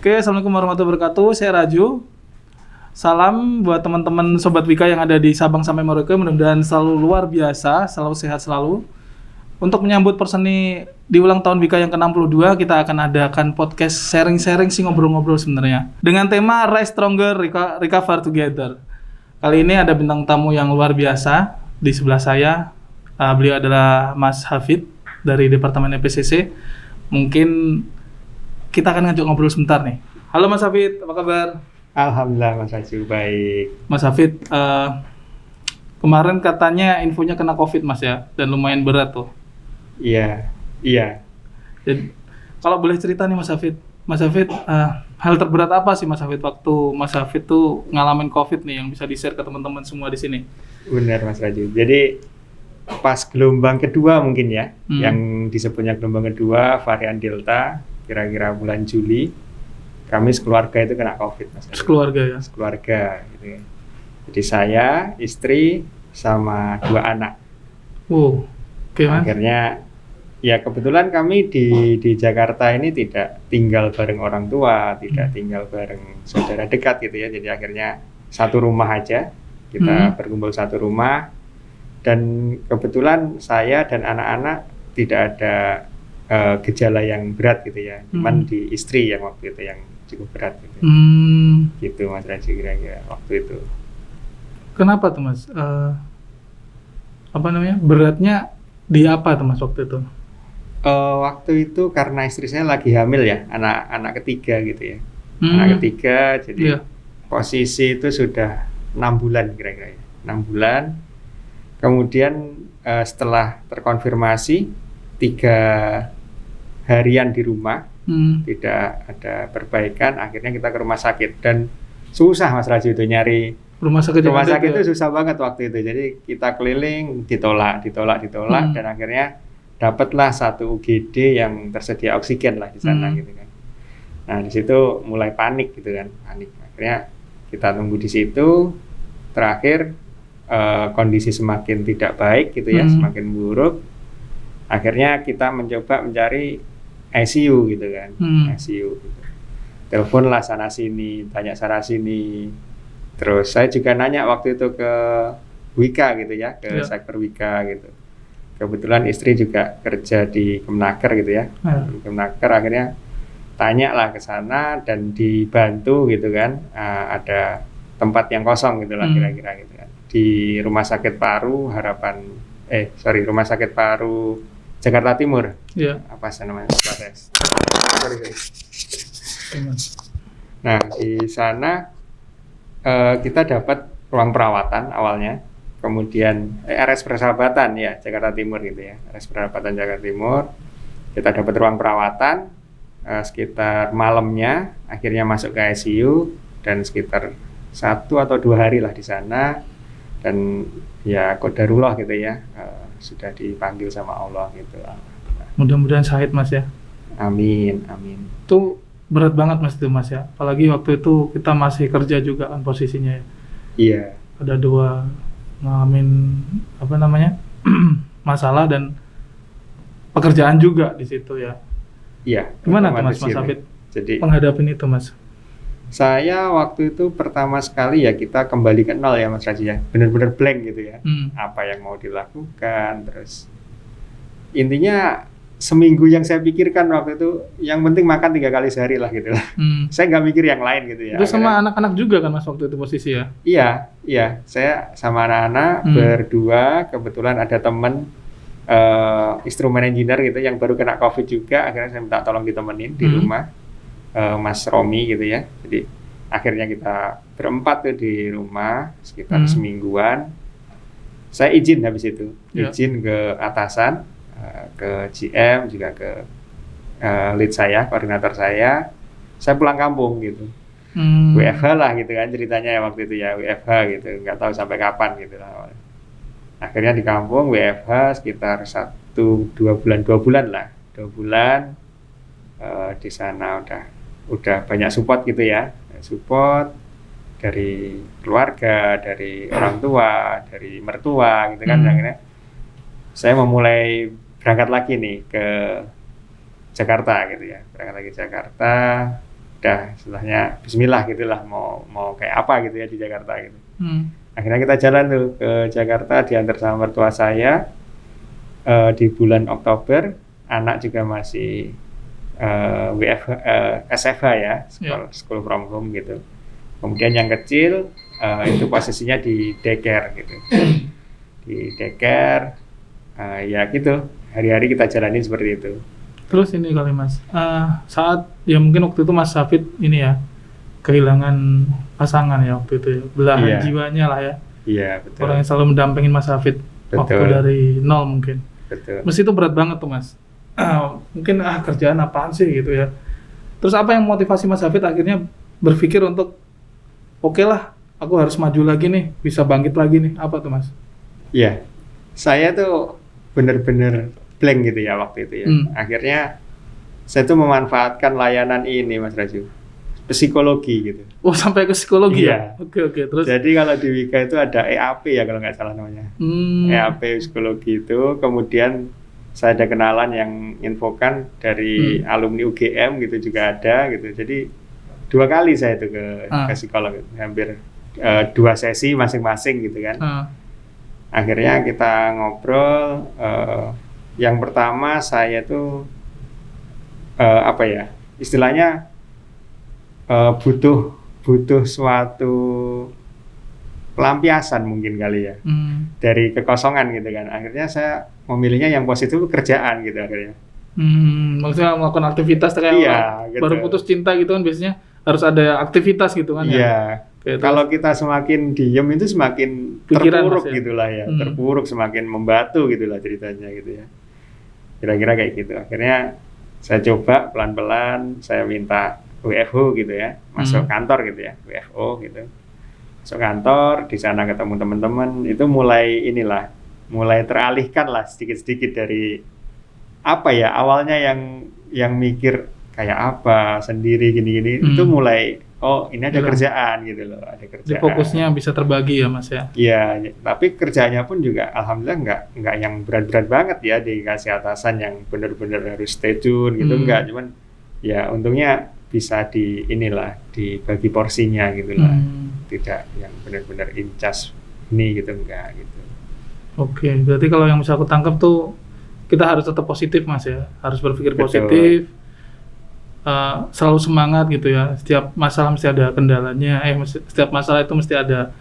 Oke, assalamualaikum warahmatullahi wabarakatuh. Saya Raju. Salam buat teman-teman Sobat Wika yang ada di Sabang sampai Merauke. Mudah-mudahan selalu luar biasa, selalu sehat selalu. Untuk menyambut perseni di ulang tahun Wika yang ke-62, kita akan adakan podcast sharing-sharing sih, ngobrol-ngobrol sebenarnya. Dengan tema Rise Stronger, Recover Together. Kali ini ada bintang tamu yang luar biasa di sebelah saya. Beliau adalah Mas Hafid dari Departemen EPCC. Mungkin kita akan ngajak ngobrol sebentar nih. Halo Mas Hafid, apa kabar? Alhamdulillah Mas Raju, baik. Mas Hafid, kemarin katanya infonya kena COVID Mas ya, dan lumayan berat tuh. Iya. Jadi, kalau boleh cerita nih Mas Hafid, hal terberat apa sih Mas Hafid waktu Mas Hafid tuh ngalamin COVID nih yang bisa di-share ke teman-teman semua di sini? Benar Mas Raju. Jadi pas gelombang kedua mungkin ya, yang disebutnya gelombang kedua varian Delta, kira-kira bulan Juli, kami sekeluarga itu kena COVID Mas Raju. Sekeluarga ya? Sekeluarga gitu ya. Jadi saya, istri, sama 2 anak. Wow, oke Mas. Akhirnya ya kebetulan kami di Jakarta ini tidak tinggal bareng orang tua, tidak tinggal bareng saudara dekat gitu ya. Jadi akhirnya satu rumah aja, kita berkumpul satu rumah. Dan kebetulan saya dan anak-anak tidak ada gejala yang berat gitu ya. Cuman di istri yang waktu itu yang cukup berat gitu. Gitu Mas Raji kira-kira waktu itu. Kenapa tuh Mas? Beratnya di apa tuh Mas waktu itu? Waktu itu karena istri saya lagi hamil ya, anak ketiga gitu ya. Anak ketiga, jadi posisi itu sudah 6 bulan kira-kira ya. 6 bulan. Kemudian setelah terkonfirmasi 3 harian di rumah, tidak ada perbaikan, akhirnya kita ke rumah sakit. Dan susah Mas Raju itu nyari rumah sakit itu susah banget waktu itu. Jadi kita keliling, ditolak, dan akhirnya dapatlah satu UGD yang tersedia oksigen lah di sana gitu kan. Nah di situ mulai panik gitu kan, Akhirnya kita tunggu di situ. Terakhir kondisi semakin tidak baik gitu ya, semakin buruk. Akhirnya kita mencoba mencari ICU gitu kan, ICU. Gitu. Telepon lah sana sini, tanya sana sini. Terus saya juga nanya waktu itu ke Wika gitu ya, ke Sekper Wika gitu. Kebetulan istri juga kerja di Kemenaker gitu ya. Di Kemenaker akhirnya tanya lah ke sana dan dibantu gitu kan. Ada tempat yang kosong gitu lah kira-kira gitu kan. Di Rumah Sakit Paru Rumah Sakit Paru Jakarta Timur. Apa sih namanya? Nah, di sana kita dapat ruang perawatan awalnya. Kemudian RS Persahabatan ya Jakarta Timur gitu ya, RS Persahabatan Jakarta Timur. Kita dapat ruang perawatan sekitar malamnya, akhirnya masuk ke ICU dan sekitar 1 atau 2 hari lah di sana. Dan ya qadarullah gitu ya, sudah dipanggil sama Allah gitu. Mudah-mudahan syahid Mas ya. Amin. Itu berat banget Mas itu Mas ya. Apalagi waktu itu kita masih kerja juga kan posisinya ya. Iya. Ada 2 ngalamin masalah dan pekerjaan juga di situ ya. Iya. Gimana tuh Mas Hafid? Jadi menghadapi itu Mas? Saya waktu itu pertama sekali ya kita kembali ke nol ya Mas Raji ya, benar-benar blank gitu ya. Apa yang mau dilakukan, terus intinya seminggu yang saya pikirkan waktu itu yang penting makan 3 kali sehari lah gitu lah. Saya nggak mikir yang lain gitu ya. Itu sama anak-anak juga kan Mas waktu itu posisi ya? Iya, saya sama anak-anak berdua, kebetulan ada teman instrumen engineer gitu yang baru kena COVID juga, akhirnya saya minta tolong ditemenin di rumah. Mas Romi gitu ya. Jadi akhirnya kita berempat tuh di rumah sekitar semingguan. Saya izin habis itu, izin ke atasan, ke GM juga ke lead saya, koordinator saya pulang kampung gitu. WFH lah gitu kan ceritanya ya waktu itu ya, WFH gitu, nggak tahu sampai kapan gitu lah. Akhirnya di kampung WFH sekitar 2 bulan lah, 2 bulan di sana udah banyak support gitu ya, support dari keluarga, dari orang tua, dari mertua gitu kan. Akhirnya saya memulai berangkat lagi nih ke Jakarta gitu ya, berangkat lagi ke Jakarta udah setelahnya Bismillah gitulah mau kayak apa gitu ya di Jakarta gitu. Akhirnya kita jalan tuh ke Jakarta, diantar sama mertua saya di bulan Oktober. Anak juga masih SFH ya, school from home gitu. Kemudian yang kecil itu posisinya di daycare gitu. Di daycare ya gitu, hari-hari kita jalani seperti itu. Terus ini kali Mas, saat ya mungkin waktu itu Mas Hafid ini ya kehilangan pasangan ya waktu itu ya, belahan jiwanya lah ya. Iya betul. Orang yang selalu mendampingin Mas Hafid waktu dari nol mungkin. Betul. Mesti itu berat banget tuh Mas. Mungkin kerjaan apaan sih gitu ya. Terus apa yang motivasi Mas Hafid akhirnya berpikir untuk oke lah, aku harus maju lagi nih, bisa bangkit lagi nih. Apa tuh Mas? Iya, saya tuh bener-bener blank gitu ya waktu itu ya. Akhirnya saya tuh memanfaatkan layanan ini Mas Raju, psikologi gitu. Oh sampai ke psikologi ya? Oke. Terus? Jadi kalau di Wika itu ada EAP ya kalau nggak salah namanya. EAP psikologi itu, kemudian saya ada kenalan yang infokan dari alumni UGM gitu juga ada gitu. Jadi 2 kali saya itu ke psikolog, hampir 2 sesi masing-masing gitu kan. Akhirnya kita ngobrol. Yang pertama saya tuh apa ya istilahnya butuh suatu pelampiasan mungkin kali ya dari kekosongan gitu kan. Akhirnya saya memilihnya yang positif kerjaan gitu akhirnya. Maksudnya melakukan aktivitas kayak gitu. Baru putus cinta gitu kan biasanya harus ada aktivitas gitu kan ya. Kalau kita semakin diem itu semakin terpuruk gitulah ya, terpuruk semakin membatu gitulah ceritanya gitu ya. Kira-kira kayak gitu. Akhirnya saya coba pelan-pelan, saya minta WFO gitu ya, masuk kantor gitu ya, WFO gitu. Masuk kantor, di sana ketemu teman-teman, itu mulai teralihkan lah sedikit-sedikit dari apa ya, awalnya yang mikir kayak apa sendiri gini-gini, itu mulai ini ada kerjaan gitu loh, ada kerjaan. Jadi fokusnya bisa terbagi ya Mas ya? Iya, tapi kerjanya pun juga alhamdulillah nggak yang berat-berat banget ya, dikasih atasan yang benar-benar harus stay tune gitu, enggak, cuman ya untungnya bisa dibagi porsinya gitu lah, tidak yang benar-benar incas ini gitu, enggak gitu. Oke, berarti kalau yang bisa aku tangkap tuh kita harus tetap positif Mas ya, harus berpikir positif. Selalu semangat gitu ya. Setiap masalah mesti ada kendalanya. Setiap masalah itu mesti ada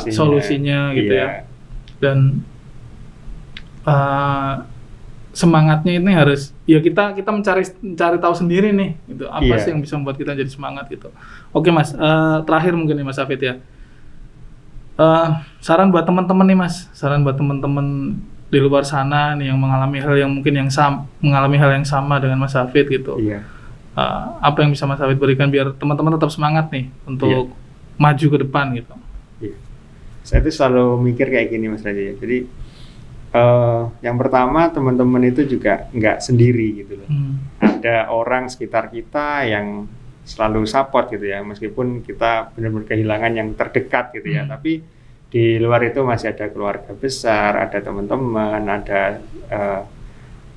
solusinya gitu ya. Dan semangatnya ini harus ya kita mencari tahu sendiri nih gitu. Apa sih yang bisa membuat kita jadi semangat gitu. Oke Mas, terakhir mungkin nih Mas Hafid ya. Saran buat teman-teman nih Mas. Saran buat teman-teman di luar sana nih yang mengalami hal yang sama dengan Mas Hafid gitu. Apa yang bisa Mas Hafid berikan biar teman-teman tetap semangat nih untuk maju ke depan gitu. Saya tuh selalu mikir kayak gini Mas Raja ya. Jadi yang pertama teman-teman itu juga nggak sendiri gitu loh. Ada orang sekitar kita yang selalu support gitu ya, meskipun kita benar-benar kehilangan yang terdekat gitu ya, tapi di luar itu masih ada keluarga besar, ada teman-teman, ada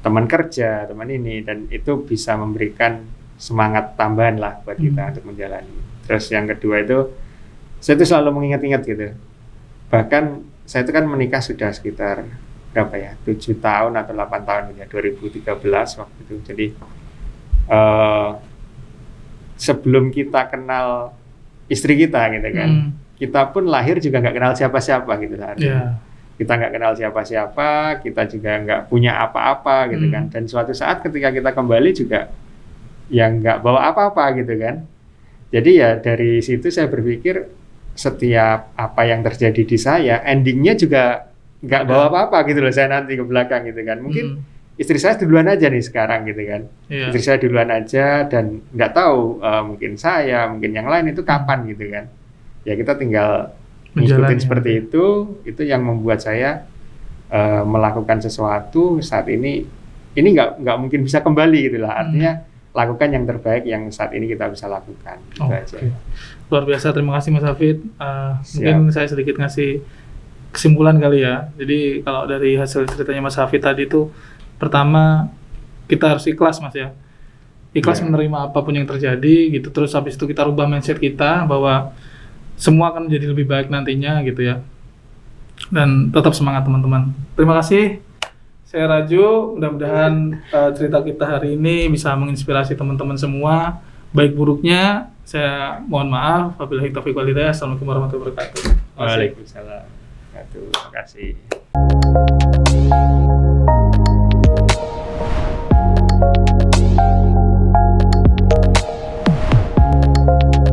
teman kerja, teman ini, dan itu bisa memberikan semangat tambahan lah buat kita untuk menjalani. Terus yang kedua itu, saya itu selalu mengingat-ingat gitu. Bahkan saya itu kan menikah sudah sekitar berapa ya, 7 tahun atau 8 tahun ya, 2013 waktu itu. Jadi sebelum kita kenal istri kita gitu kan, kita pun lahir juga nggak kenal siapa-siapa gitu lah. Kita nggak kenal siapa-siapa, kita juga nggak punya apa-apa gitu kan. Dan suatu saat ketika kita kembali juga yang nggak bawa apa-apa gitu kan. Jadi ya dari situ saya berpikir setiap apa yang terjadi di saya, endingnya juga nggak bawa apa-apa gitu loh saya nanti ke belakang gitu kan. Mungkin istri saya duluan aja nih sekarang gitu kan. Istri saya duluan aja dan nggak tahu mungkin saya, mungkin yang lain itu kapan gitu kan. Ya kita tinggal ngikutin seperti itu yang membuat saya melakukan sesuatu saat ini nggak mungkin bisa kembali gitulah. Artinya lakukan yang terbaik yang saat ini kita bisa lakukan. Gitu aja. Luar biasa, terima kasih Mas Hafid. Mungkin saya sedikit ngasih kesimpulan kali ya. Jadi kalau dari hasil ceritanya Mas Hafid tadi itu, pertama kita harus ikhlas Mas ya. ikhlas menerima apapun yang terjadi gitu. Terus habis itu kita rubah mindset kita bahwa semua akan menjadi lebih baik nantinya gitu ya. Dan tetap semangat teman-teman. Terima kasih. Saya Raju, mudah-mudahan cerita kita hari ini bisa menginspirasi teman-teman semua. Baik buruknya, saya mohon maaf. Wabillahi taufiq wal hidayah. Assalamualaikum warahmatullahi wabarakatuh. Waalaikumsalam. Terima kasih.